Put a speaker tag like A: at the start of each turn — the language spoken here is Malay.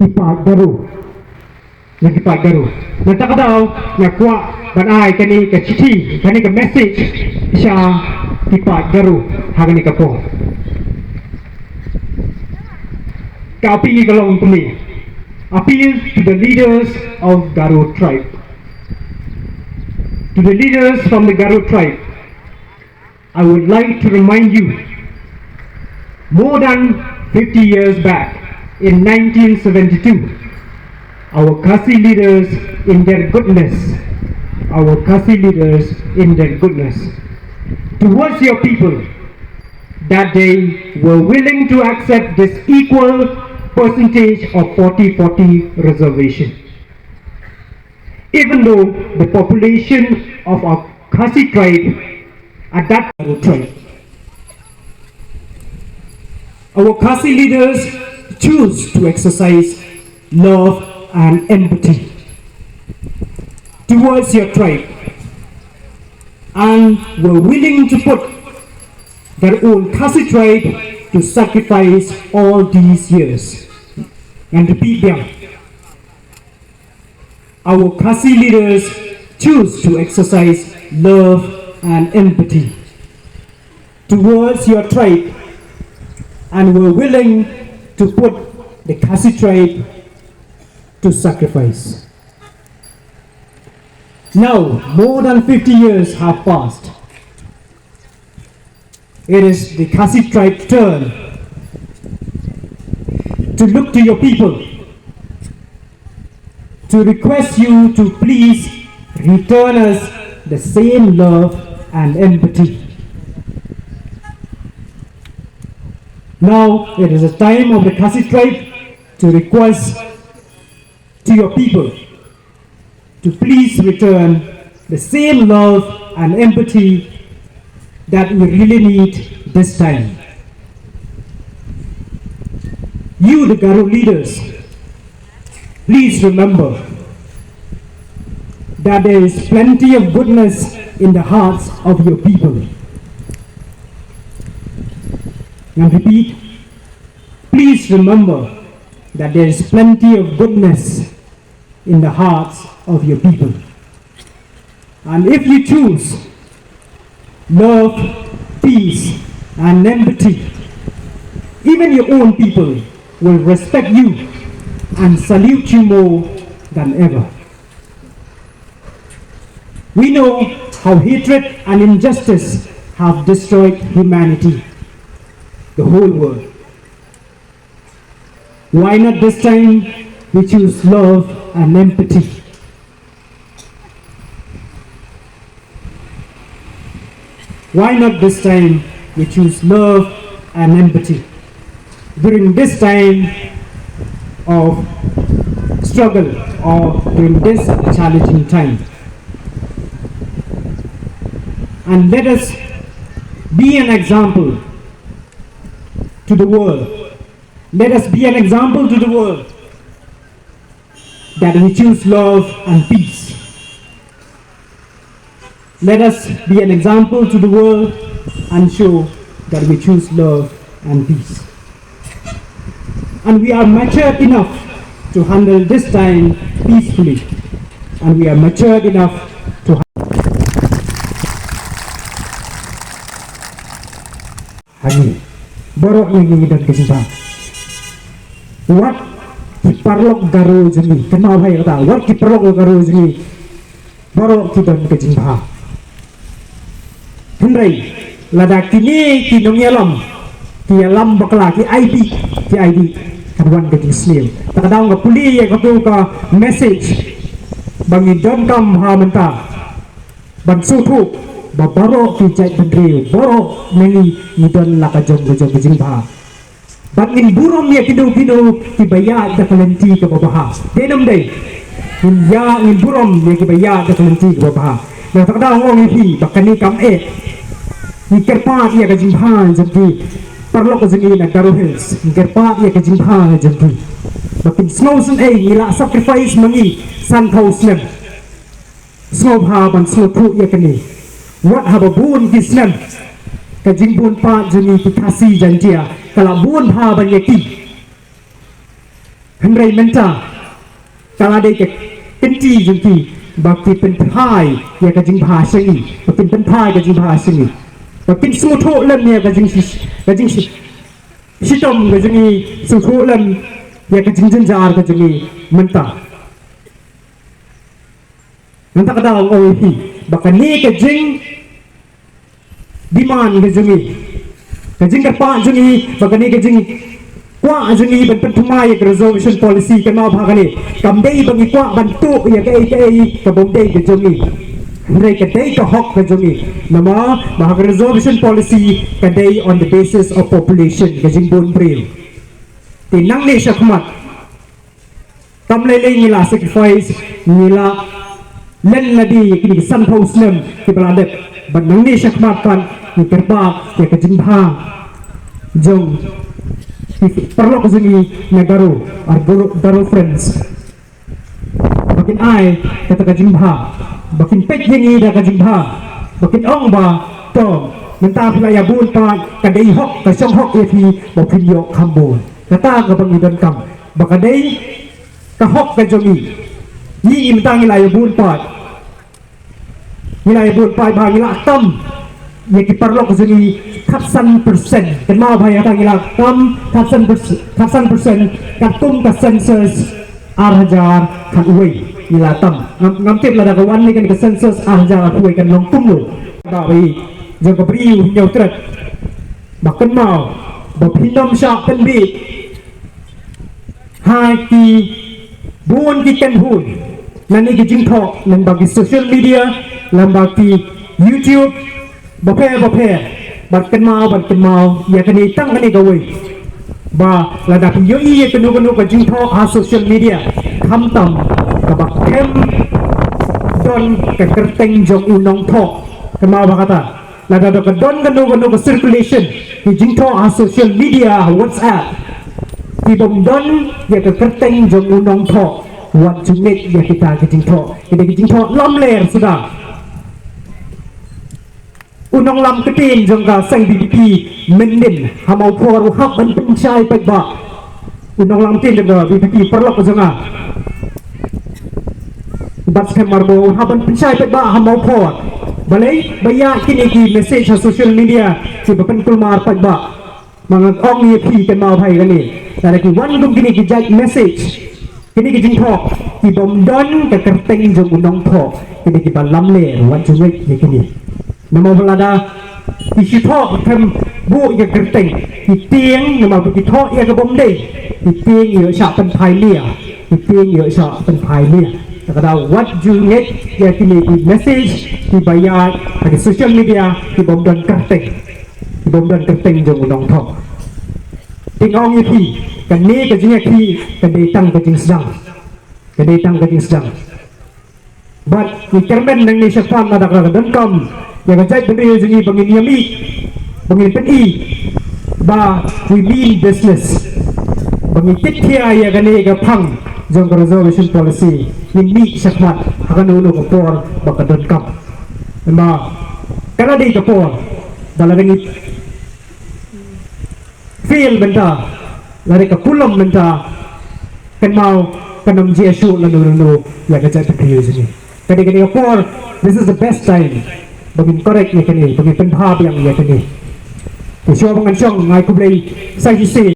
A: Ipak Garo. Yang ipak Garo. Nak tak tahu nak kuat banai kani ke citi, kani ke message isya ipak Garo hari ni kapo. Kapi kalau umpuni. Appeal to the leaders of Garo tribe. To the leaders from the Garo tribe, I would like to remind you, more than 50 years back, in 1972, our Khasi leaders in their goodness, towards your people, that they were willing to accept this equal percentage of 40-40 reservation. Even though the population of our Khasi tribe at that tribe, our Khasi leaders choose to exercise love and empathy towards your tribe and were willing to put their own Khasi tribe to sacrifice all these years. And repeat them. Our Khasi leaders choose to exercise love and empathy towards your tribe and were willing to put the Khasi tribe to sacrifice. Now, more than 50 years have passed. It is the Khasi tribe's turn to look to your people, to request you to please return us the same love and empathy. Now it is the time of the Khasi tribe to request to your people to please return the same love and empathy that we really need this time. You, the Garo leaders, please remember that there is plenty of goodness in the hearts of your people. And repeat, please remember that there is plenty of goodness in the hearts of your people. And if you choose love, peace, and empathy, even your own people will respect you and salute you more than ever. We know how hatred and injustice have destroyed humanity, the whole world. Why not this time we choose love and empathy? Why not this time we choose love and empathy? During this time of struggle or during this challenging time. And let us be an example to the world. Let us be an example to the world that we choose love and peace. Let us be an example to the world and show that we choose love and peace. And we are mature enough to handle this time peacefully. And we are matured enough to handle. Borok yang dan kesimpulan. What kiparlok Garo jeni kenal hai kata. What kiparlok Garo jeni borok kita kesimpulan. Henry lada kini kinong yalam kialam bakla ki ID kawan ke Islam. Tak ada orang puli yang kata ka message bagi don kam ha mentah. Ban sutu babaro ki jai bendri boro mengi idon la ka jong jong jingba. Bangin burom ya kidu ki baya da kalenti ke babaha. Denam dei. Ya in burom ya ki baya da kalenti ke babaha. Nah tak ada orang ni bakani kam ni kerpat ya ka jingba jadi perlu kejengin nak Garo Hills, gerpak ia kejengha jadi. Makin snow sen ila sacrifice mangi san house nem. Snow ha ban snow tu ia kini. What haba bun kisnem. Kejeng bun pa jeni ki Khasi janjia. Kalau bun ha ban yaki. Henry menta kala dei ke kenti jengki bakti penthai ya ka jing bhasengi bakti penthai ka jing bhasengi bakti sutho lem ya ka jing sitom ka jing sutho lem ya ka jing jenjar ka jing menta nanta ka daw oi hi bakani ka jing demand ka jing ka pa jing bakani ka jing qua juni ban pentumai ke resolution policy kan mau bhagani kam dei bangi qua bantu ya ke ka bom dei ke jumi rei ke dei ka hok ke jumi nama bhag resolution policy ka dei on the basis of population ke jing bon bril ti nang ne shakmat kam le le ngila sacrifice ngila len ladi ki san posnem ki baladet ban nang ne shakmat kan ni kerba ya ke jing bha jong perlu kesini negaro Garo friends bakin ai kata kajimha bakin pet yengi dah kajimha bakin ong ba to minta pilaya bun pa kadai hok ka song hok epi bakin yo kambo kata ka bang idon kam bakadai ka hok ka jomi ni minta ngilaya bun pa ba ngila tam ye ki perlu kesini 100% kan mau bayar tangila kam 100% kan tum ka census arhajar kan uai nilatam ngamtip la daga wan ni kan ka census arhajar uai kan long tum lo ba bai jang ka bri nyau tret bakan mau ba phinom sha kan bi hai ki buon ki kan hun nani ki jing tho nan bagi social media lam bagi YouTube bape batkan mau ya kini tang kini gawe ba lada yo iya kenu ka jing tho a social media tham tam ka bak kem don ka kerteng jong unong tho kemau ba kata lada ka don kenu ka circulation ki jing tho a social media WhatsApp ki bom don ya ka kerteng jong unong tho wat junet ya kita ki jing tho lam ler sudah unong lam ketin jongka sang BDP menin hamau por hak ban pencai pai ba unong lam tin jongka BDP perlu jonga bat skemar bo haban pencai pai ba hamau por balai baya kini ki message social media si bapen kulmar pai ba mangang ong ye phi kan mau bhai kan ni tare ki wan dum kini ki jai message kini ki jing tho ki bom don ka kerteng jong unong tho kini ki ba lam le wan jungwei ye kini nama belada isi tho kem bu ya kerteng di tieng nama bu tho ya ke bom dei di tieng yo sha pen phai lia di tieng yo sha pen phai lia kada what you need ya kini di message di bayar di social media di bom don kerteng jong unong tho ting ong ye phi kan ni ka jing phi kan dei tang ka jing sedang but ni kermen nang ni syafan ada ka dan kam ya ka jai bendri jengi bangin yami bangin pen i ba we mean business bangin tikya ya gani ga phang jong resolution policy ni syafat akan ulu ko por baka dan kam ma kana di ka por dalam feel benda lari ka pulam benda kan mau kanam jesu lanu ya ka jai bendri jengi kadi por this is the best time bagi korek ni kini bagi penhab yang ia kini. Siapa mengancang ngai kublai saya isi